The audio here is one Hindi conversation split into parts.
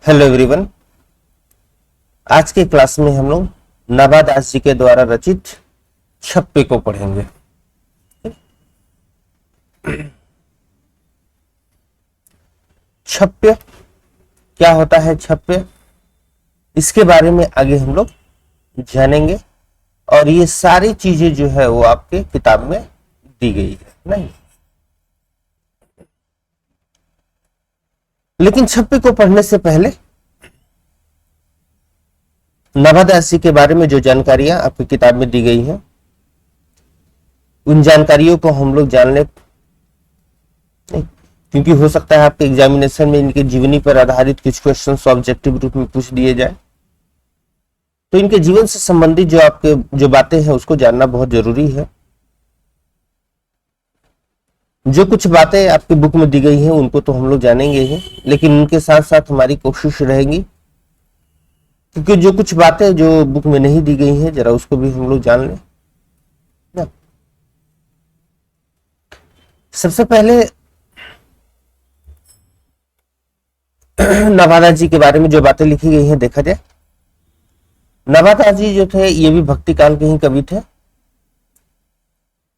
Hello everyone. आज के क्लास में हम लोग नाभा दास जी के द्वारा रचित छप्पे को पढ़ेंगे। छप्य क्या होता है? छप्य इसके बारे में आगे हम लोग जानेंगे और ये सारी चीजें जो है वो आपके किताब में दी गई है नहीं। लेकिन छप्पे को पढ़ने से पहले नाभा दास जी के बारे में जो जानकारियां आपकी किताब में दी गई हैं उन जानकारियों को हम लोग जान ले, क्योंकि हो सकता है आपके एग्जामिनेशन में इनके जीवनी पर आधारित कुछ क्वेश्चन ऑब्जेक्टिव रूप में पूछ दिए जाए, तो इनके जीवन से संबंधित जो बातें हैं उसको जानना बहुत जरूरी है। जो कुछ बातें आपकी बुक में दी गई हैं उनको तो हम लोग जानेंगे ही, लेकिन उनके साथ साथ हमारी कोशिश रहेगी क्योंकि जो कुछ बातें जो बुक में नहीं दी गई हैं जरा उसको भी हम लोग जान लें ना। सबसे पहले नाभा दास जी के बारे में जो बातें लिखी गई हैं देखा जाए। नाभा दास जी जो थे ये भी भक्ति काल के ही कवि थे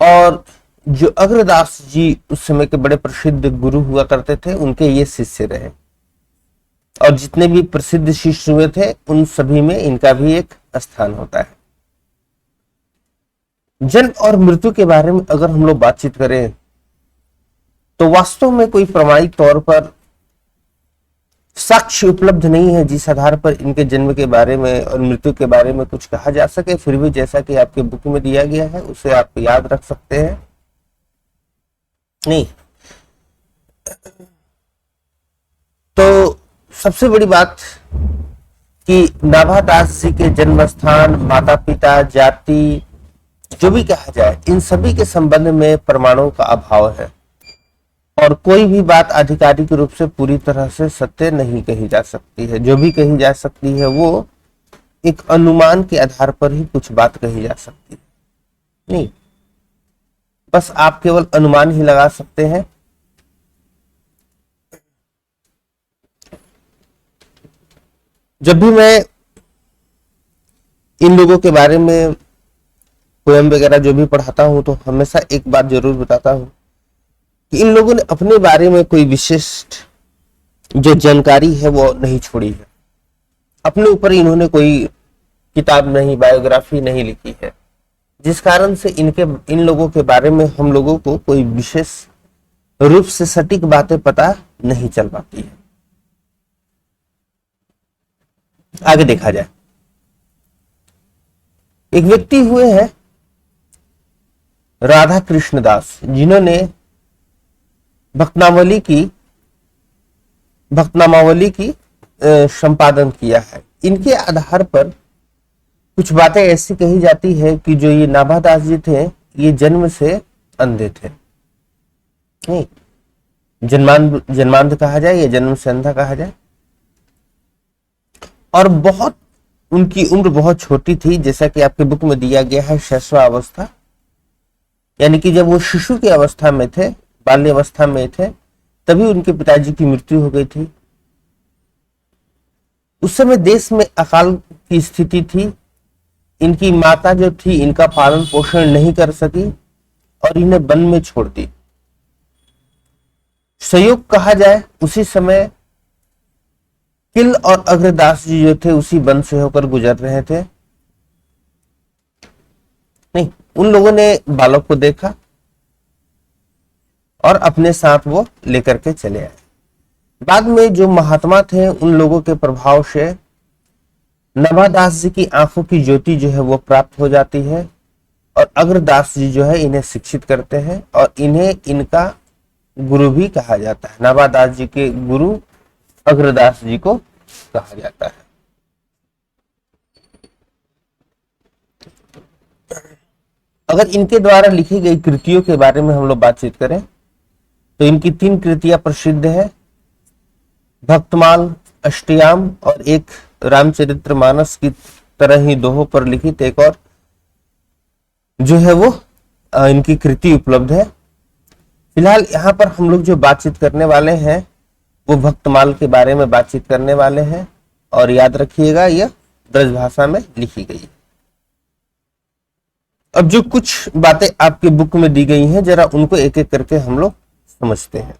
और जो अग्रदास जी उस समय के बड़े प्रसिद्ध गुरु हुआ करते थे उनके ये शिष्य रहे और जितने भी प्रसिद्ध शिष्य हुए थे उन सभी में इनका भी एक स्थान होता है। जन्म और मृत्यु के बारे में अगर हम लोग बातचीत करें तो वास्तव में कोई प्रमाणिक तौर पर साक्ष्य उपलब्ध नहीं है जिस आधार पर इनके जन्म के बारे में और मृत्यु के बारे में कुछ कहा जा सके। फिर भी जैसा कि आपके बुक में दिया गया है उसे आप याद रख सकते हैं नहीं। तो सबसे बड़ी बात कि नाभा दास जी के जन्म स्थान, माता पिता, जाति, जो भी कहा जाए, इन सभी के संबंध में प्रमाणों का अभाव है और कोई भी बात आधिकारिक रूप से पूरी तरह से सत्य नहीं कही जा सकती है। जो भी कही जा सकती है वो एक अनुमान के आधार पर ही कुछ बात कही जा सकती है नहीं। बस आप केवल अनुमान ही लगा सकते हैं। जब भी मैं इन लोगों के बारे में पोएम वगैरह जो भी पढ़ाता हूं तो हमेशा एक बात जरूर बताता हूं कि इन लोगों ने अपने बारे में कोई विशिष्ट जो जानकारी है वो नहीं छोड़ी है। अपने ऊपर इन्होंने कोई किताब नहीं, बायोग्राफी नहीं लिखी है, जिस कारण से इन लोगों के बारे में हम लोगों को कोई विशेष रूप से सटीक बातें पता नहीं चल पाती है। आगे देखा जाए, एक व्यक्ति हुए हैं राधा कृष्ण दास जिन्होंने भक्तनामावली की संपादन किया है। इनके आधार पर कुछ बातें ऐसी कही जाती है कि जो ये नाभा दास जी थे ये जन्म से अंधे थे नहीं, जन्मांध कहा जाए या जन्म से अंधा कहा जाए। और बहुत उनकी उम्र बहुत छोटी थी, जैसा कि आपके बुक में दिया गया है शैशवावस्था, यानी कि जब वो शिशु की अवस्था में थे, बाल्यावस्था में थे, तभी उनके पिताजी की मृत्यु हो गई थी। उस समय देश में अकाल की स्थिति थी। इनकी माता जो थी इनका पालन पोषण नहीं कर सकी और इन्हें वन में छोड़ दी। संयोग कहा जाए उसी समय किल और अग्रदास जी जो थे उसी वन से होकर गुजर रहे थे नहीं। उन लोगों ने बालक को देखा और अपने साथ वो लेकर के चले आए। बाद में जो महात्मा थे उन लोगों के प्रभाव से नाभा दास जी की आंखों की ज्योति जो है वो प्राप्त हो जाती है और अग्रदास जी जो है इन्हें शिक्षित करते हैं और इन्हें इनका गुरु भी कहा जाता है। नाभा दास जी के गुरु अग्रदास जी को कहा जाता है। अगर इनके द्वारा लिखी गई कृतियों के बारे में हम लोग बातचीत करें तो इनकी 3 कृतियां प्रसिद्ध है, भक्तमाल, अष्टयाम और एक रामचरितमानस की तरह ही दोहों पर लिखित एक और जो है वो इनकी कृति उपलब्ध है। फिलहाल यहाँ पर हम लोग जो बातचीत करने वाले हैं वो भक्तमाल के बारे में बातचीत करने वाले हैं। और याद रखिएगा यह ब्रज भाषा में लिखी गई है। अब जो कुछ बातें आपके बुक में दी गई हैं जरा उनको एक एक करके हम लोग समझते हैं।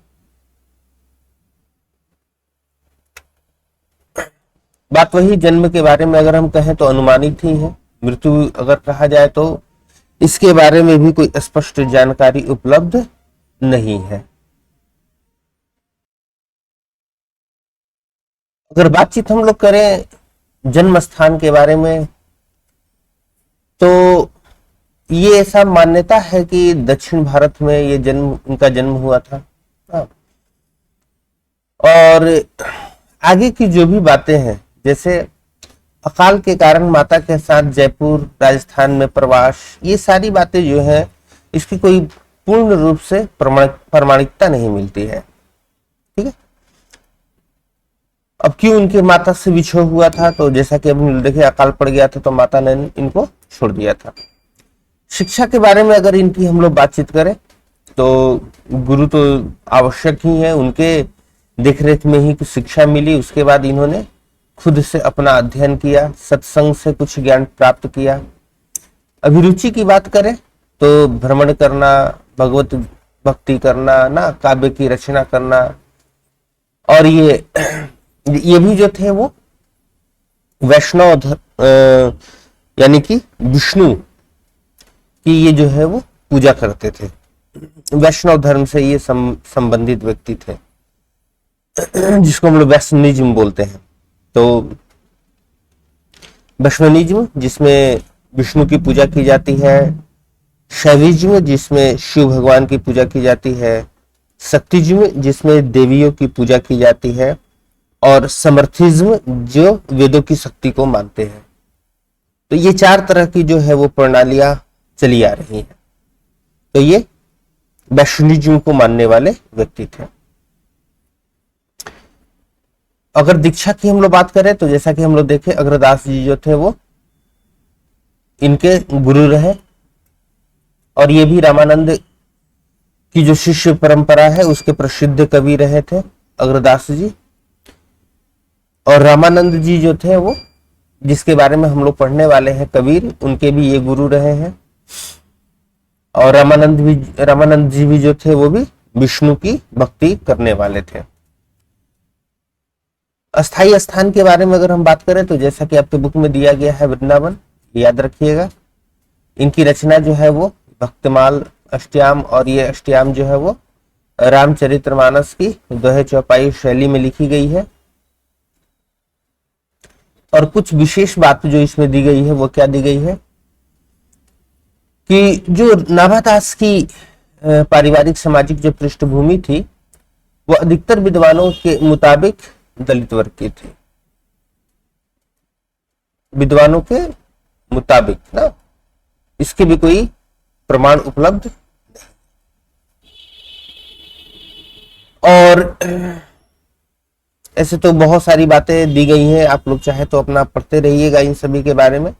बात वही जन्म के बारे में अगर हम कहें तो अनुमानित ही है। मृत्यु अगर कहा जाए तो इसके बारे में भी कोई स्पष्ट जानकारी उपलब्ध नहीं है। अगर बातचीत हम लोग करें जन्म स्थान के बारे में तो ये ऐसा मान्यता है कि दक्षिण भारत में ये इनका जन्म हुआ था। और आगे की जो भी बातें हैं, जैसे अकाल के कारण माता के साथ जयपुर राजस्थान में प्रवास, ये सारी बातें जो है इसकी कोई पूर्ण रूप से प्रमाणिकता नहीं मिलती है। ठीक है। अब क्यों उनके माता से बिछोह हुआ था, तो जैसा कि अब देखिए अकाल पड़ गया था तो माता ने इनको छोड़ दिया था। शिक्षा के बारे में अगर इनकी हम लोग बातचीत करें तो गुरु तो आवश्यक ही है, उनके देखरेख में ही कुछ शिक्षा मिली। उसके बाद इन्होंने खुद से अपना अध्ययन किया, सत्संग से कुछ ज्ञान प्राप्त किया। अभिरुचि की बात करें तो भ्रमण करना, भगवत भक्ति करना, ना काव्य की रचना करना, और ये भी जो थे वो वैष्णव यानी कि विष्णु की ये जो है वो पूजा करते थे। वैष्णव धर्म से ये संबंधित व्यक्ति थे जिसको हम लोग वैष्णविज्म बोलते हैं। तो वैष्णविज्म जिसमें विष्णु की पूजा की जाती है, शैविज्म जिसमें शिव भगवान की पूजा की जाती है, शक्तिज्म जिसमें देवियों की पूजा की जाती है, और समर्थिज्म जो वेदों की शक्ति को मानते हैं। तो ये चार तरह की जो है वो प्रणालियां चली आ रही हैं। तो ये वैष्णविज्म को मानने वाले व्यक्ति थे। अगर दीक्षा की हम लोग बात करें तो जैसा कि हम लोग देखे अग्रदास जी जो थे वो इनके गुरु रहे, और ये भी रामानंद की जो शिष्य परंपरा है उसके प्रसिद्ध कवि रहे थे अग्रदास जी। और रामानंद जी जो थे वो जिसके बारे में हम लोग पढ़ने वाले हैं कबीर, उनके भी ये गुरु रहे हैं। और रामानंद जी भी जो थे वो भी विष्णु की भक्ति करने वाले थे। अस्थाई स्थान के बारे में अगर हम बात करें तो जैसा कि आपके बुक में दिया गया है वृंदावन, याद रखिएगा। इनकी रचना जो है वो भक्तमाल अष्टयाम, और ये अष्टयाम जो है वो रामचरितमानस की दोहे चौपाई शैली में लिखी गई है। और कुछ विशेष बात जो इसमें दी गई है वो क्या दी गई है कि जो नाभादास की पारिवारिक सामाजिक जो पृष्ठभूमि थी वो अधिकतर विद्वानों के मुताबिक दलित वर्ग की थी। विद्वानों के मुताबिक ना, इसके भी कोई प्रमाण उपलब्ध नहीं। और ऐसे तो बहुत सारी बातें दी गई हैं, आप लोग चाहे तो अपना पढ़ते रहिएगा इन सभी के बारे में।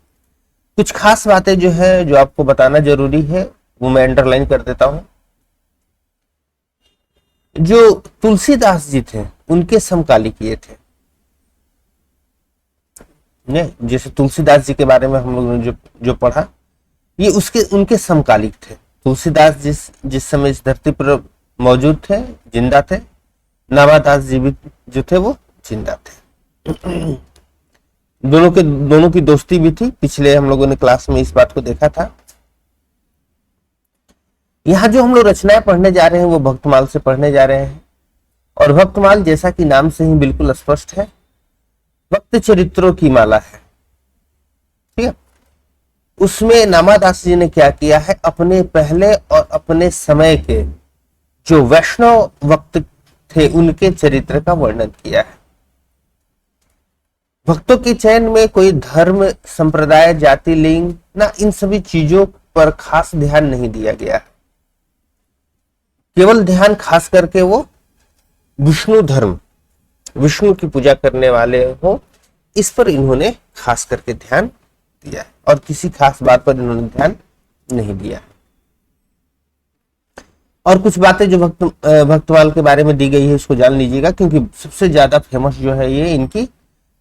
कुछ खास बातें जो है जो आपको बताना जरूरी है वो मैं अंडरलाइन कर देता हूं। जो तुलसीदास जी थे उनके समकालिक ये थे, जैसे तुलसीदास जी के बारे में हम लोगों ने जो पढ़ा ये उनके समकालिक थे। तुलसीदास जिस समय इस धरती पर मौजूद थे, जिंदा थे, नाभादास जी भी जो थे वो जिंदा थे। दोनों की दोस्ती भी थी। पिछले हम लोगों ने क्लास में इस बात को देखा था। यहाँ जो हम लोग रचनाएं पढ़ने जा रहे हैं वो भक्तमाल से पढ़ने जा रहे हैं। और भक्तमाल जैसा कि नाम से ही बिल्कुल स्पष्ट है, भक्त चरित्रों की माला है। ठीक है। उसमें नामादास जी ने क्या किया है, अपने पहले और अपने समय के जो वैष्णव भक्त थे उनके चरित्र का वर्णन किया है। भक्तों के चयन में कोई धर्म, संप्रदाय, जाति, लिंग ना, इन सभी चीजों पर खास ध्यान नहीं दिया गया है। केवल ध्यान खास करके वो विष्णु धर्म, विष्णु की पूजा करने वाले हो, इस पर इन्होंने खास करके ध्यान दिया है, और किसी खास बात पर इन्होंने ध्यान नहीं दिया। और कुछ बातें जो भक्तमाल के बारे में दी गई है इसको जान लीजिएगा, क्योंकि सबसे ज्यादा फेमस जो है ये इनकी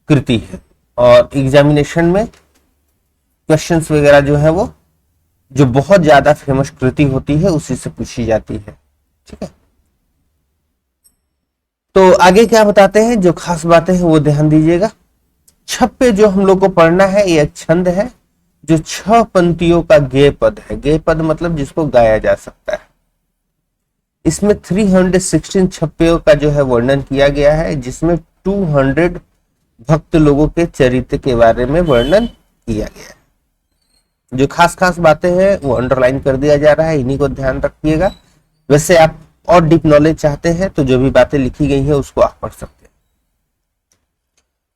कृति है, और एग्जामिनेशन में क्वेश्चंस वगैरह जो है वो जो बहुत ज्यादा फेमस कृति होती है उसी से पूछी जाती है। ठीक है, तो आगे क्या बताते हैं, जो खास बातें हैं वो ध्यान दीजिएगा। छप्पे जो हम लोग को पढ़ना है ये एक छंद है जो 6 पंक्तियों का गेय पद है। गेय पद मतलब जिसको गाया जा सकता है। इसमें 316 छप्पे का जो है वर्णन किया गया है, जिसमें 200 भक्त लोगों के चरित्र के बारे में वर्णन किया गया है। जो खास खास बातें हैं वो अंडरलाइन कर दिया जा रहा है, इन्हीं को ध्यान रखिएगा। वैसे आप और डीप नॉलेज चाहते हैं तो जो भी बातें लिखी गई हैं उसको आप पढ़ सकते हैं।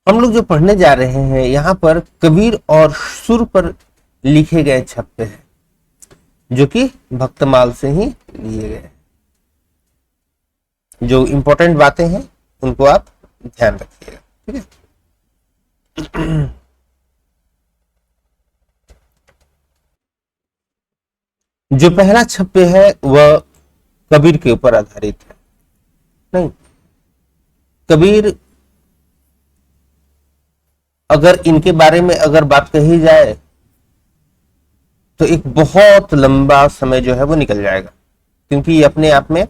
हम लोग जो पढ़ने जा रहे हैं यहाँ पर कबीर और सुर पर लिखे गए छप्पे हैं, जो कि भक्तमाल से ही लिए गए। जो इंपॉर्टेंट बातें हैं उनको आप ध्यान रखिएगा। ठीक है, जो पहला छप्पे है वह कबीर के ऊपर आधारित है। नहीं, कबीर अगर इनके बारे में अगर बात कही जाए तो एक बहुत लंबा समय जो है वो निकल जाएगा, क्योंकि ये अपने आप में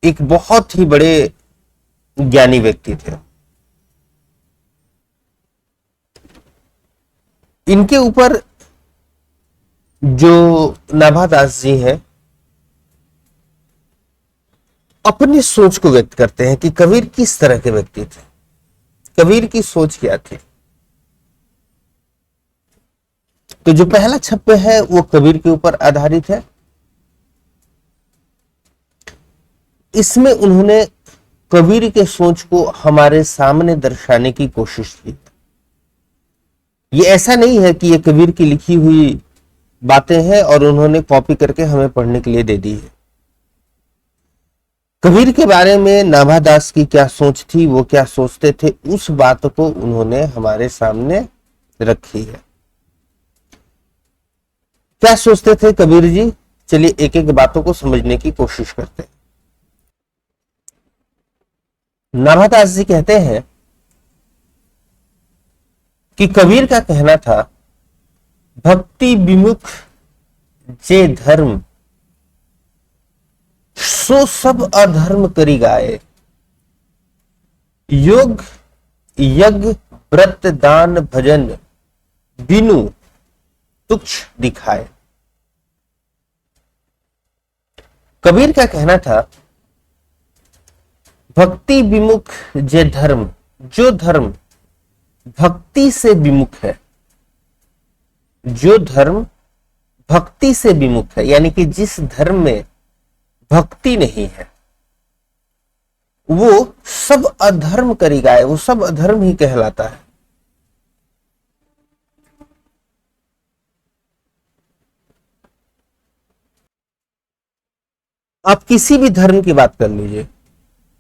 एक बहुत ही बड़े ज्ञानी व्यक्ति थे। इनके ऊपर जो नाभादास जी हैं अपनी सोच को व्यक्त करते हैं कि कबीर किस तरह के व्यक्ति थे, कबीर की सोच क्या थी। तो जो पहला छप्पे है वो कबीर के ऊपर आधारित है। इसमें उन्होंने कबीर के सोच को हमारे सामने दर्शाने की कोशिश की। ये ऐसा नहीं है कि ये कबीर की लिखी हुई बातें हैं और उन्होंने कॉपी करके हमें पढ़ने के लिए दे दी है। कबीर के बारे में नाभादास की क्या सोच थी, वो क्या सोचते थे, उस बात को उन्होंने हमारे सामने रखी है। क्या सोचते थे कबीर जी, चलिए एक एक बातों को समझने की कोशिश करते हैं। नाभादास जी कहते हैं कि कबीर का कहना था, भक्ति विमुख जे धर्म सो सब अधर्म करी गाए, योग यज्ञ व्रत दान भजन बिनु तुच्छ दिखाए। कबीर का कहना था, भक्ति विमुख जे धर्म, जो धर्म भक्ति से विमुख है, जो धर्म भक्ति से विमुख है, यानी कि जिस धर्म में भक्ति नहीं है वो सब अधर्म करी गाए, वो सब अधर्म ही कहलाता है। आप किसी भी धर्म की बात कर लीजिए,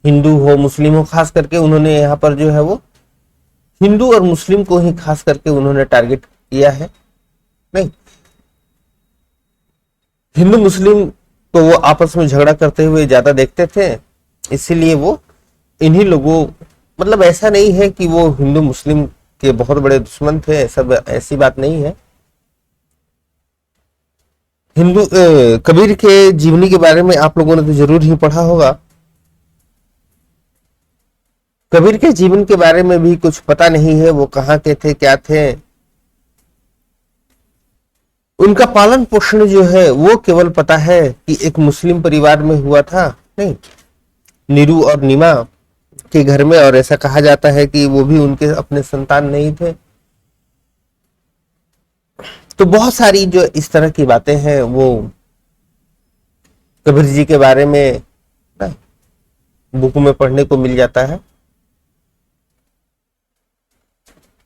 हिंदू हो मुस्लिम हो, खास करके उन्होंने यहां पर जो है वो हिंदू और मुस्लिम को ही खास करके उन्होंने टारगेट किया है। नहीं, हिंदू मुस्लिम तो वो आपस में झगड़ा करते हुए ज्यादा देखते थे, इसीलिए वो इन्हीं लोगों, मतलब ऐसा नहीं है कि वो हिंदू मुस्लिम के बहुत बड़े दुश्मन थे, सब ऐसी बात नहीं है। कबीर के जीवनी के बारे में आप लोगों ने तो जरूर ही पढ़ा होगा। कबीर के जीवन के बारे में भी कुछ पता नहीं है, वो कहाँ के थे, क्या थे। उनका पालन पोषण जो है वो केवल पता है कि एक मुस्लिम परिवार में हुआ था। नहीं, नीरू और नीमा के घर में, और ऐसा कहा जाता है कि वो भी उनके अपने संतान नहीं थे। तो बहुत सारी जो इस तरह की बातें हैं वो कबीर जी के बारे में बुक में पढ़ने को मिल जाता है।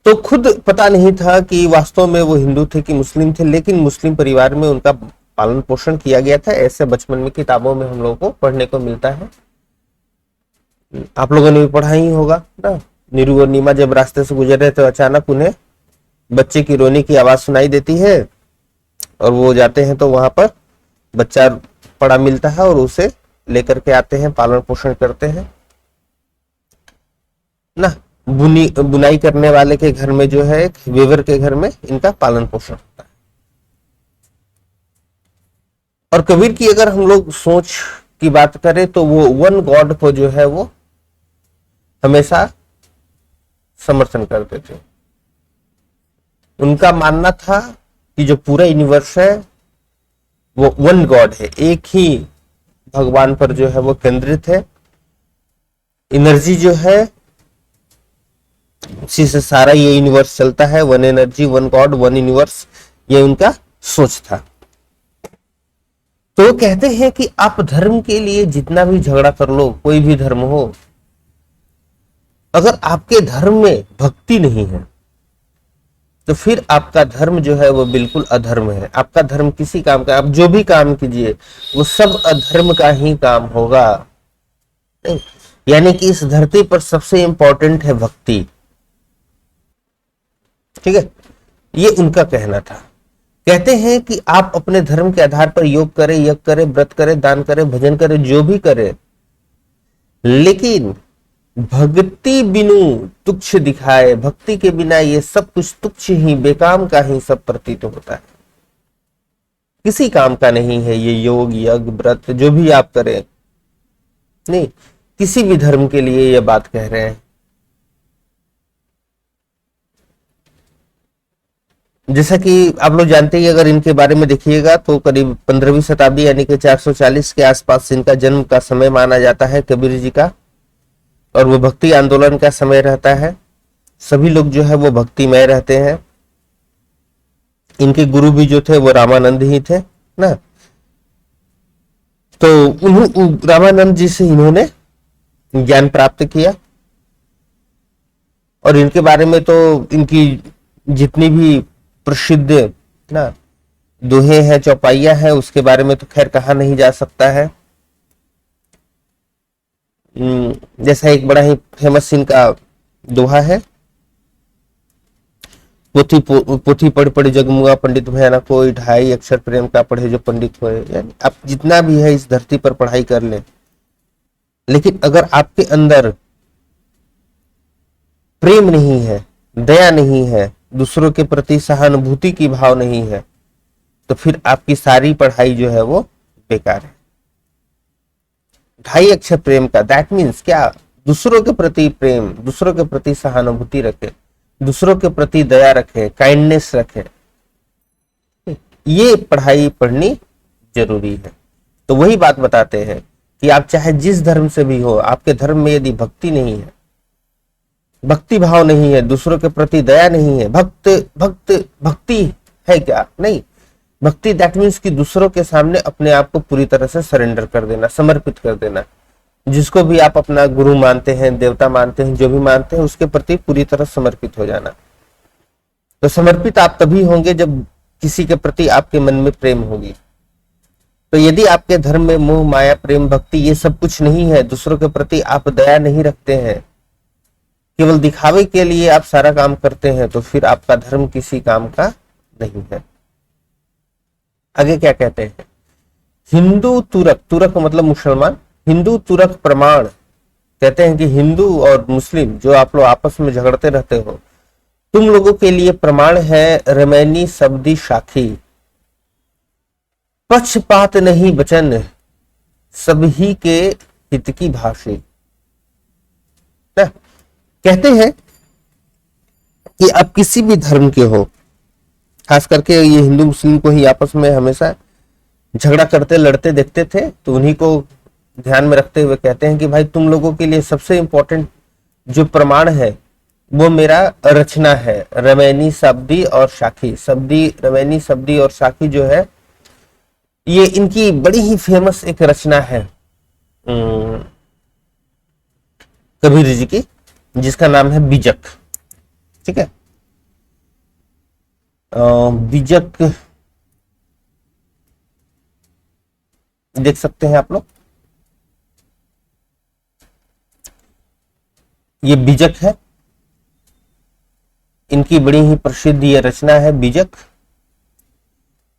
तो खुद पता नहीं था कि वास्तव में वो हिंदू थे कि मुस्लिम थे, लेकिन मुस्लिम परिवार में उनका पालन पोषण किया गया था। ऐसे बचपन में किताबों में हम लोगों को पढ़ने को मिलता है। आप लोगों ने भी पढ़ा ही होगा ना। नीरू और नीमा जब रास्ते से गुजर रहे तो अचानक उन्हें बच्चे की रोने की आवाज सुनाई देती है और वो जाते हैं तो वहां पर बच्चा पड़ा मिलता है और उसे लेकर के आते हैं, पालन पोषण करते हैं ना। बुनाई करने वाले के घर में जो है, एक वेवर के घर में इनका पालन पोषण होता है। और कबीर की अगर हम लोग सोच की बात करें तो वो वन गॉड को जो है वो हमेशा समर्थन करते थे। उनका मानना था कि जो पूरा यूनिवर्स है वो वन गॉड है, एक ही भगवान पर जो है वो केंद्रित है। एनर्जी जो है उसी से सारा ये यूनिवर्स चलता है। One energy, one God, one universe, ये उनका सोच था। तो कहते हैं कि आप धर्म के लिए जितना भी झगड़ा कर लो, कोई भी धर्म हो, अगर आपके धर्म में भक्ति नहीं है तो फिर आपका धर्म जो है वो बिल्कुल अधर्म है। आपका धर्म किसी काम का, आप जो भी काम कीजिए वो सब अधर्म का ही काम होगा। यानी कि इस धरती पर सबसे इंपॉर्टेंट है भक्ति। ठीक है, ये उनका कहना था। कहते हैं कि आप अपने धर्म के आधार पर योग करें, यज्ञ करें, व्रत करें, दान करें, भजन करें, जो भी करें, लेकिन भक्ति बिनु तुच्छ दिखाए, भक्ति के बिना ये सब कुछ तुच्छ ही, बेकाम का ही सब प्रतीत होता है। किसी काम का नहीं है ये योग, यज्ञ, व्रत, जो भी आप करें, नहीं, किसी भी धर्म के लिए ये बात कह रहे हैं। जैसा कि आप लोग जानते हैं, अगर इनके बारे में देखिएगा तो करीब 15वीं शताब्दी यानी कि 440 के आसपास इनका जन्म का समय माना जाता है कबीर जी का, और वो भक्ति आंदोलन का समय रहता है। सभी लोग जो है वो भक्तिमय रहते हैं। इनके गुरु भी जो थे वो रामानंद ही थे ना। तो रामानंद जी से इन्होंने ज्ञान प्राप्त किया, और इनके बारे में तो इनकी जितनी भी प्रसिद्ध ना दोहे हैं, चौपाइयां हैं, उसके बारे में तो खैर कहा नहीं जा सकता है। जैसा एक बड़ा ही फेमस इनका दोहा है, पोथी पढ़ पढ़ जगमुआ पंडित भया न कोई, ढाई अक्षर प्रेम का पढ़े जो पंडित होए। यानी आप जितना भी है इस धरती पर पढ़ाई कर लें, लेकिन अगर आपके अंदर प्रेम नहीं है, दया नहीं है, दूसरों के प्रति सहानुभूति की भाव नहीं है, तो फिर आपकी सारी पढ़ाई जो है वो बेकार है। ढाई अक्षर प्रेम का, दैट मीन्स क्या? दूसरों के प्रति प्रेम, दूसरों के प्रति सहानुभूति रखे, दूसरों के प्रति दया रखे, काइंडनेस रखे, ये पढ़ाई पढ़नी जरूरी है। तो वही बात बताते हैं कि आप चाहे जिस धर्म से भी हो, आपके धर्म में यदि भक्ति नहीं है, भक्ति भाव नहीं है, दूसरों के प्रति दया नहीं है, भक्ति है क्या? नहीं। भक्ति दैट मीन्स कि दूसरों के सामने अपने आप को पूरी तरह से सरेंडर कर देना, समर्पित कर देना। जिसको भी आप अपना गुरु मानते हैं, देवता मानते हैं, जो भी मानते हैं, उसके प्रति पूरी तरह समर्पित हो जाना। तो समर्पित आप तभी होंगे जब किसी के प्रति आपके मन में प्रेम होगी। तो यदि आपके धर्म में मोह, माया, प्रेम, भक्ति ये सब कुछ नहीं है, दूसरों के प्रति आप दया नहीं रखते हैं, केवल दिखावे के लिए आप सारा काम करते हैं, तो फिर आपका धर्म किसी काम का नहीं है। आगे क्या कहते हैं? हिंदू तुरक, तुरक मतलब मुसलमान, हिंदू तुरक प्रमाण। कहते हैं कि हिंदू और मुस्लिम जो आप लोग आपस में झगड़ते रहते हो, तुम लोगों के लिए प्रमाण है रमैनी शब्दी साखी, पक्षपात नहीं वचन, सभी के हित की भाषी। कहते हैं कि आप किसी भी धर्म के हो, खास करके ये हिंदू मुस्लिम को ही आपस में हमेशा झगड़ा करते लड़ते देखते थे, तो उन्हीं को ध्यान में रखते हुए कहते हैं कि भाई तुम लोगों के लिए सबसे इंपॉर्टेंट जो प्रमाण है वो मेरा रचना है, रमैनी शब्दी और साखी। रमैनी शब्दी और साखी जो है, ये इनकी बड़ी ही फेमस एक रचना है कबीर जी की, जिसका नाम है बीजक। ठीक है, बीजक देख सकते हैं आप लोग, ये बीजक है, इनकी बड़ी ही प्रसिद्ध ये रचना है बीजक।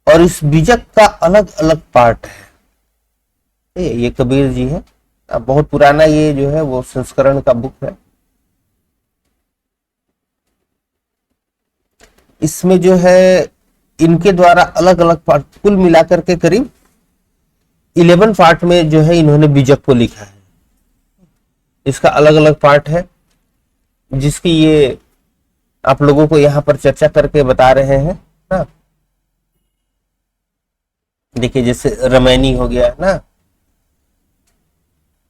और इस बीजक का अलग अलग पार्ट है। ये कबीर जी है। अब बहुत पुराना ये जो है वो संस्करण का बुक है। इसमें जो है इनके द्वारा अलग अलग पार्ट कुल मिलाकर के करीब 11 पार्ट में जो है इन्होंने बीजक को लिखा है। इसका अलग अलग पार्ट है जिसकी ये आप लोगों को यहाँ पर चर्चा करके बता रहे हैं ना। देखिए जैसे रामायणी हो गया ना,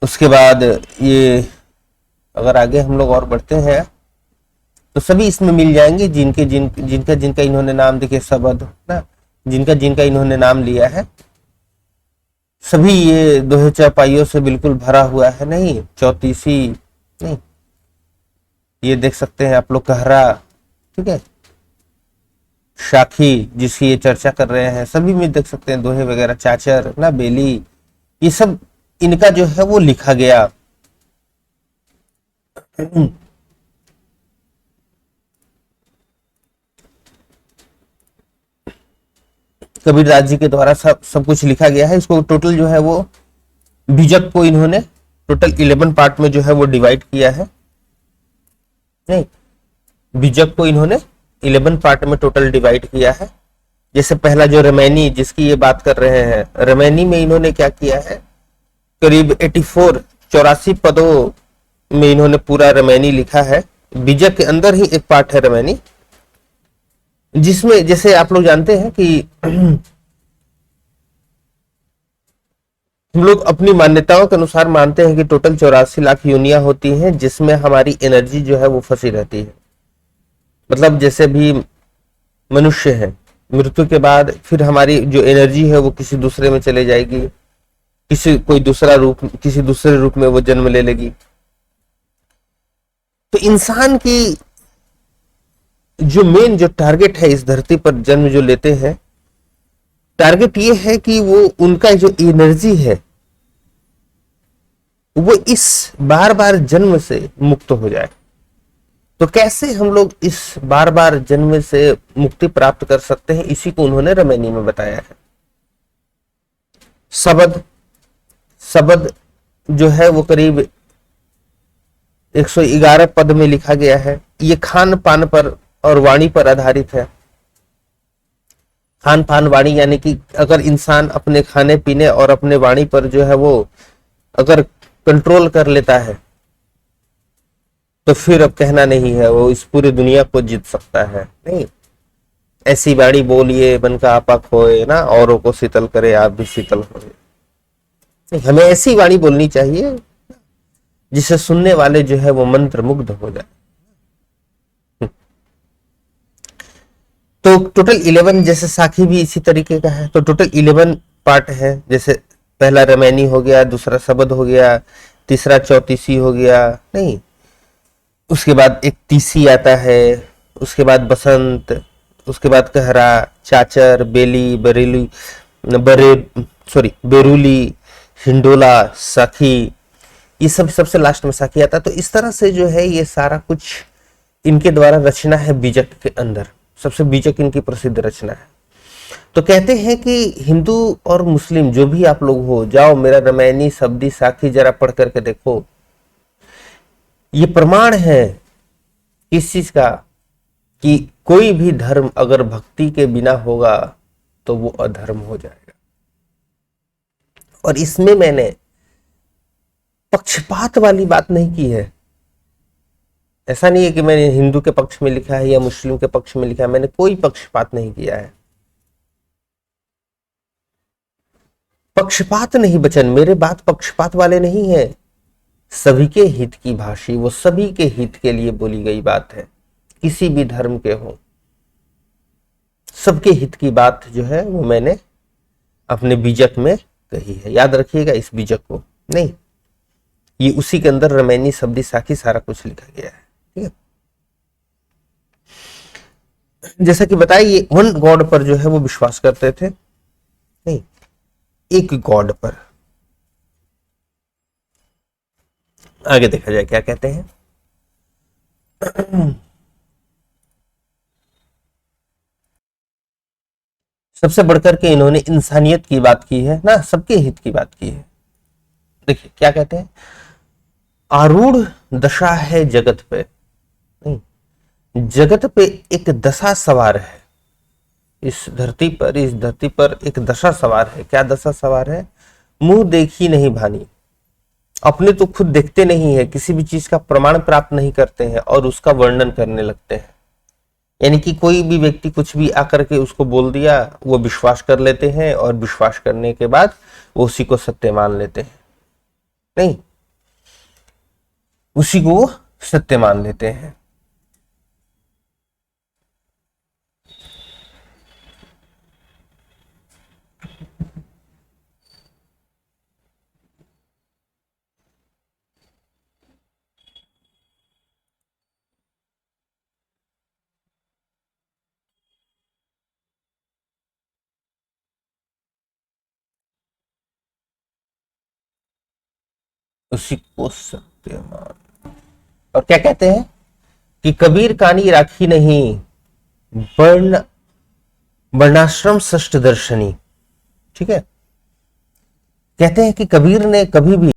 उसके बाद ये अगर आगे हम लोग और बढ़ते हैं तो सभी इसमें मिल जाएंगे जिनका जिनका इन्होंने नाम, देखिए सबद ना, जिनका जिनका इन्होंने नाम लिया है, सभी ये दोहे चौपाइयों से बिल्कुल भरा हुआ है। नहीं चौतीसी नहीं, ये देख सकते हैं आप लोग कहरा, ठीक है, शाखी जिसकी ये चर्चा कर रहे हैं, सभी में देख सकते हैं दोहे वगैरह, चाचर ना, बेली, ये सब इनका जो है वो लिखा गया। कबीरदास जी के द्वारा सब कुछ लिखा गया है। इसको टोटल जो है वो बीजक को इन्होंने टोटल 11 पार्ट में जो है वो डिवाइड किया है। नहीं, बीजक को इन्होंने 11 पार्ट में टोटल डिवाइड किया है। जैसे पहला जो रामायणी जिसकी ये बात कर रहे हैं, रामायणी में इन्होंने क्या किया है, करीब 84 पदों में इन्होंने पूरा रामायणी लिखा है। बीजक के अंदर ही एक पार्ट है रामायणी, जिसमें जैसे आप लोग जानते हैं कि हम लोग अपनी मान्यताओं के अनुसार मानते हैं कि टोटल 84 लाख योनियां होती हैं जिसमें हमारी एनर्जी जो है वो फंसी रहती है। मतलब जैसे भी मनुष्य है, मृत्यु के बाद फिर हमारी जो एनर्जी है वो किसी दूसरे में चले जाएगी, किसी दूसरे रूप में वो जन्म ले लेगी। तो इंसान की जो मेन जो टारगेट है इस धरती पर जन्म जो लेते हैं, टारगेट ये है कि वो उनका जो एनर्जी है वो इस बार बार जन्म से मुक्त हो जाए। तो कैसे हम लोग इस बार बार जन्म से मुक्ति प्राप्त कर सकते हैं, इसी को उन्होंने रामायणी में बताया है। शब्द जो है वो करीब 111 पद में लिखा गया है। ये खान पान पर और वाणी पर आधारित है। खान पान वाणी यानी कि अगर इंसान अपने खाने पीने और अपने वाणी पर जो है वो अगर कंट्रोल कर लेता है तो फिर अब कहना नहीं है, वो इस पूरी दुनिया को जीत सकता है। नहीं, ऐसी वाणी बोलिए मन का आपा खोए ना, औरों को शीतल करे आप भी शीतल होए। हमें ऐसी वाणी बोलनी चाहिए जिसे सुनने वाले जो है वो मंत्र मुग्ध हो जाए। तो टोटल 11, जैसे साखी भी इसी तरीके का है, तो टोटल 11 पार्ट है। जैसे पहला रामायणी हो गया, दूसरा शब्द हो गया, तीसरा चौतीसी हो गया, नहीं, उसके बाद एक तीसी आता है, उसके बाद बसंत, उसके बाद कहरा, चाचर, बेली, बेरुली, हिंडोला, साखी, ये सब सबसे लास्ट में साखी आता है। तो इस तरह से जो है ये सारा कुछ इनके द्वारा रचना है बीजक के अंदर। सबसे बीजक इनकी प्रसिद्ध रचना है। तो कहते हैं कि हिंदू और मुस्लिम जो भी आप लोग हो, जाओ मेरा रामायणी, शब्दी, साखी जरा पढ़ करके देखो। ये प्रमाण है किस चीज का, कि कोई भी धर्म अगर भक्ति के बिना होगा तो वो अधर्म हो जाएगा। और इसमें मैंने पक्षपात वाली बात नहीं की है। ऐसा नहीं है कि मैंने हिंदू के पक्ष में लिखा है या मुस्लिम के पक्ष में लिखा है, मैंने कोई पक्षपात नहीं किया है। पक्षपात नहीं बचन, मेरे बात पक्षपात वाले नहीं है, सभी के हित की भाषी, वो सभी के हित के लिए बोली गई बात है। किसी भी धर्म के हो, सबके हित की बात जो है वो मैंने अपने बीजक में कही है। याद रखिएगा इस बीजक को। नहीं, ये उसी के अंदर रामायणी, शब्दी, साखी सारा कुछ लिखा गया है। ठीक है, जैसा कि बताया ये वन गॉड पर जो है वो विश्वास करते थे। नहीं, एक गॉड पर। आगे देखा जाए क्या कहते हैं। सबसे बढ़कर के इन्होंने इंसानियत की बात की है ना, सबके हित की बात की है। देखिए क्या कहते हैं, आरूढ़ दशा है जगत पे, नहीं, जगत पे एक दशा सवार है। इस धरती पर एक दशा सवार है। क्या दशा सवार है? मुंह देखी नहीं भानी। अपने तो खुद देखते नहीं है, किसी भी चीज का प्रमाण प्राप्त नहीं करते हैं और उसका वर्णन करने लगते हैं। यानी कि कोई भी व्यक्ति कुछ भी आकर के उसको बोल दिया, वो विश्वास कर लेते हैं और विश्वास करने के बाद वो उसी को सत्य मान लेते हैं। नहीं, उसी को वो सत्य मान लेते हैं। उसी को सत्य मान। और क्या कहते हैं कि कबीर कानी राखी नहीं, वर्ण वर्णाश्रम षष्ठ दर्शनी। ठीक है, कहते हैं कि कबीर ने कभी भी